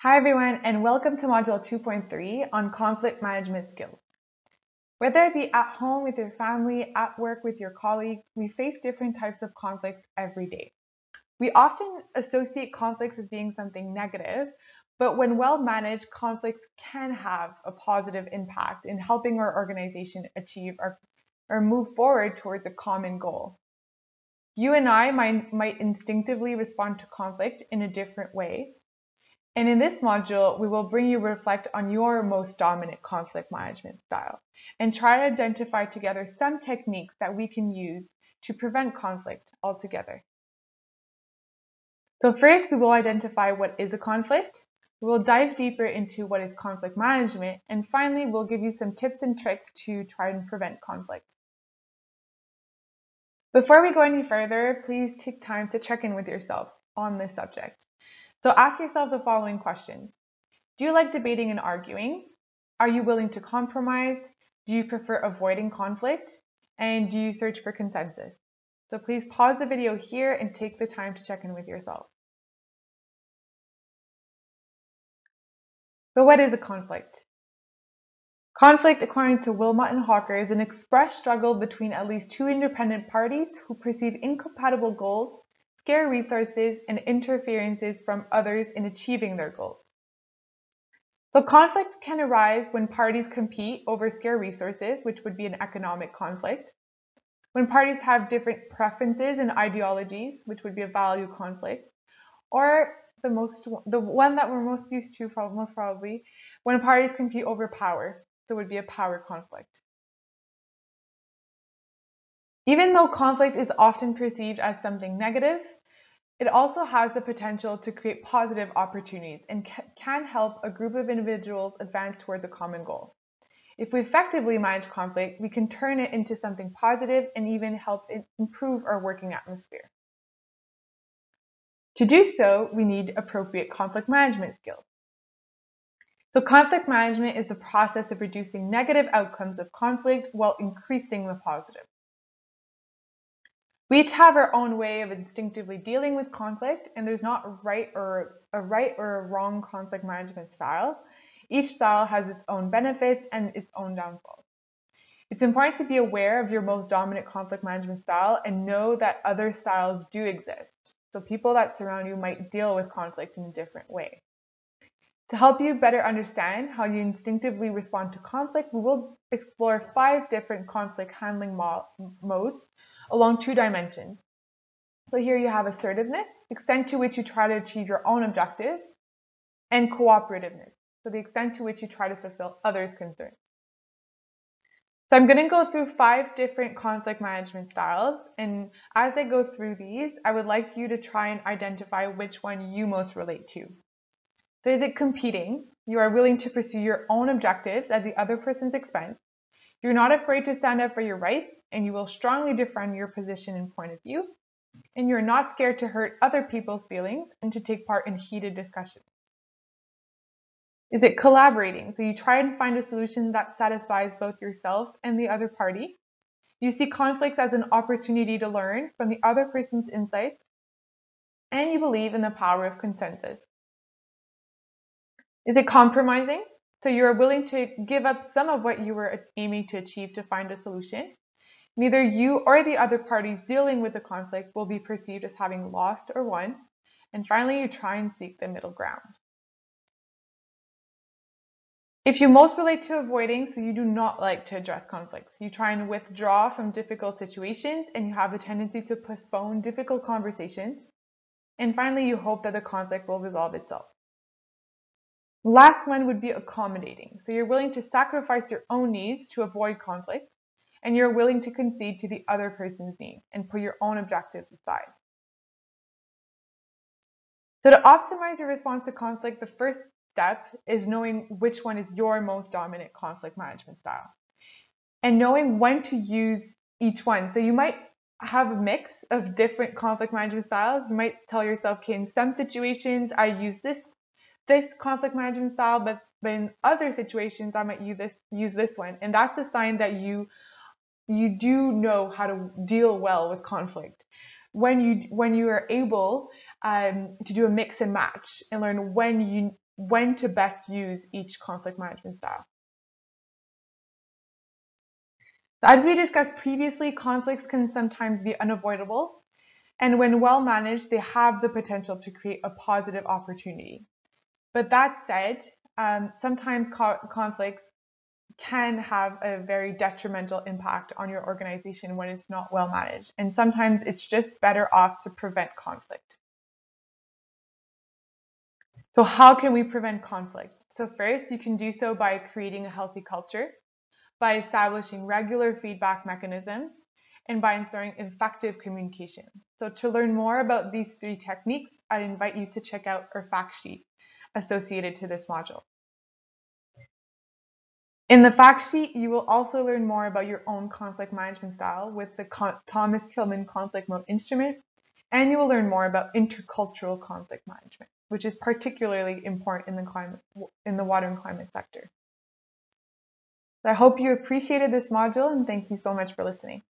Hi everyone, and welcome to Module 2.3 on conflict management skills. Whether it be at home with your family, at work with your colleagues, we face different types of conflicts every day. We often associate conflicts as being something negative, but when well managed, conflicts can have a positive impact in helping our organization achieve or move forward towards a common goal. You and I might instinctively respond to conflict in a different way. And in this module, we will bring you reflect on your most dominant conflict management style and try to identify together some techniques that we can use to prevent conflict altogether. So first, we will identify what is a conflict. We will dive deeper into what is conflict management. And finally, we'll give you some tips and tricks to try and prevent conflict. Before we go any further, please take time to check in with yourself on this subject. So ask yourself the following questions. Do you like debating and arguing? Are you willing to compromise? Do you prefer avoiding conflict? And do you search for consensus? So please pause the video here and take the time to check in with yourself. So what is a conflict? Conflict, according to Wilmot and Hawker, is an expressed struggle between at least two independent parties who perceive incompatible goals, scarce resources, and interferences from others in achieving their goals. So conflict can arise when parties compete over scarce resources, which would be an economic conflict. When parties have different preferences and ideologies, which would be a value conflict. Or the one that we're most used to, most probably, when parties compete over power, so it would be a power conflict. Even though conflict is often perceived as something negative, it also has the potential to create positive opportunities and can help a group of individuals advance towards a common goal. If we effectively manage conflict, we can turn it into something positive and even help it improve our working atmosphere. To do so, we need appropriate conflict management skills. So conflict management is the process of reducing negative outcomes of conflict while increasing the positive. We each have our own way of instinctively dealing with conflict, and there's not a right or a wrong conflict management style. Each style has its own benefits and its own downfalls. It's important to be aware of your most dominant conflict management style and know that other styles do exist. So people that surround you might deal with conflict in a different way. To help you better understand how you instinctively respond to conflict, we will explore 5 different conflict handling modes along 2 dimensions. So here you have assertiveness, extent to which you try to achieve your own objectives, and cooperativeness, so the extent to which you try to fulfill others' concerns. So I'm going to go through 5 different conflict management styles, and as I go through these, I would like you to try and identify which one you most relate to. So is it competing? You are willing to pursue your own objectives at the other person's expense. You're not afraid to stand up for your rights, and you will strongly defend your position and point of view. And you're not scared to hurt other people's feelings and to take part in heated discussions. Is it collaborating? So you try and find a solution that satisfies both yourself and the other party. You see conflicts as an opportunity to learn from the other person's insights, and you believe in the power of consensus. Is it compromising? So you are willing to give up some of what you were aiming to achieve to find a solution. Neither you or the other parties dealing with the conflict will be perceived as having lost or won. And finally, you try and seek the middle ground. If you most relate to avoiding, so you do not like to address conflicts. You try and withdraw from difficult situations, and you have a tendency to postpone difficult conversations. And finally, you hope that the conflict will resolve itself. Last one would be accommodating. So you're willing to sacrifice your own needs to avoid conflict, and you're willing to concede to the other person's needs and put your own objectives aside. So to optimize your response to conflict, the first step is knowing which one is your most dominant conflict management style and knowing when to use each one. So you might have a mix of different conflict management styles. You might tell yourself, okay, in some situations I use this conflict management style, but in other situations I might use this one. And that's a sign that you do know how to deal well with conflict. When you are able to do a mix and match and learn when when to best use each conflict management style. As we discussed previously, conflicts can sometimes be unavoidable, and when well managed, they have the potential to create a positive opportunity. But that said, sometimes conflicts can have a very detrimental impact on your organization when it's not well managed. And sometimes it's just better off to prevent conflict. So how can we prevent conflict? So first, you can do so by creating a healthy culture, by establishing regular feedback mechanisms, and by ensuring effective communication. So to learn more about these 3 techniques, I invite you to check out our fact sheet associated to this module. In the fact sheet, you will also learn more about your own conflict management style with the Thomas Kilmann Conflict Mode instrument, and you will learn more about intercultural conflict management, which is particularly important in the water and climate sector. So I hope you appreciated this module, and thank you so much for listening.